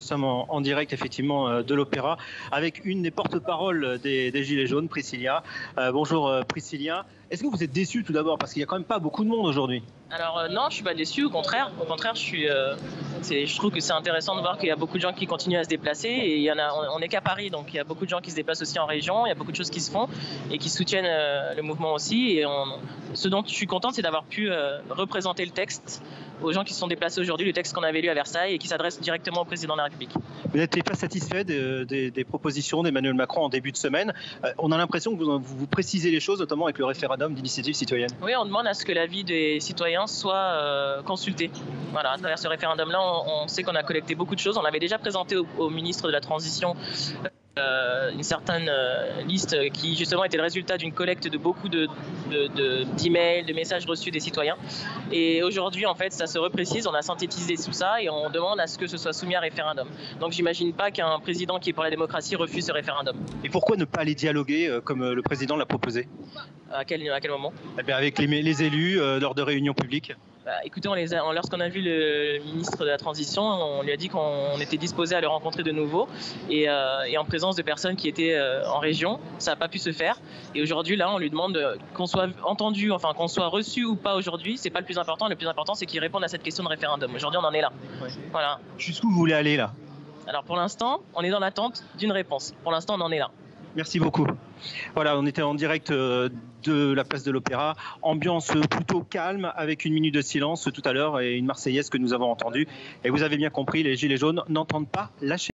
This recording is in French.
Nous sommes en direct effectivement de l'Opéra avec une des porte-paroles des Gilets jaunes, Priscilla. Bonjour Priscilla. Est-ce que vous êtes déçue tout d'abord parce qu'il n'y a quand même pas beaucoup de monde aujourd'hui? Alors non, je suis pas déçu, au contraire. Au contraire, je trouve que c'est intéressant de voir qu'il y a beaucoup de gens qui continuent à se déplacer et on n'est qu'à Paris, donc il y a beaucoup de gens qui se déplacent aussi en région, il y a beaucoup de choses qui se font et qui soutiennent le mouvement aussi. Ce dont je suis contente, c'est d'avoir pu représenter le texte aux gens qui se sont déplacés aujourd'hui, le texte qu'on avait lu à Versailles et qui s'adresse directement au président de la République. Vous n'êtes pas satisfait des propositions d'Emmanuel Macron en début de semaine? On a l'impression que vous précisez les choses, notamment avec le référendum d'initiative citoyenne. Oui, on demande à ce que l'avis des citoyens soit consulté. Voilà, à travers ce référendum-là, on sait qu'on a collecté beaucoup de choses. On avait déjà présenté au ministre de la Transition une certaine liste qui justement était le résultat d'une collecte de beaucoup d'emails, de messages reçus des citoyens. Et aujourd'hui, en fait, ça se reprécise, on a synthétisé tout ça et on demande à ce que ce soit soumis à référendum. Donc j'imagine pas qu'un président qui est pour la démocratie refuse ce référendum. Et pourquoi ne pas aller dialoguer comme le président l'a proposé? À quel moment? Eh bien, avec les élus lors de réunions publiques. Écoutez, lorsqu'on a vu le ministre de la Transition, on lui a dit qu'on était disposé à le rencontrer de nouveau et en présence de personnes qui étaient en région. Ça n'a pas pu se faire. Et aujourd'hui, là, on lui demande qu'on soit entendu, enfin qu'on soit reçu ou pas aujourd'hui. C'est pas le plus important. Le plus important, c'est qu'il réponde à cette question de référendum. Aujourd'hui, on en est là. Ouais. Voilà. Jusqu'où vous voulez aller là? Alors pour l'instant, on est dans l'attente d'une réponse. Pour l'instant, on en est là. Merci beaucoup. Voilà, on était en direct de la place de l'Opéra. Ambiance plutôt calme avec une minute de silence tout à l'heure et une Marseillaise que nous avons entendue. Et vous avez bien compris, les Gilets jaunes n'entendent pas lâcher.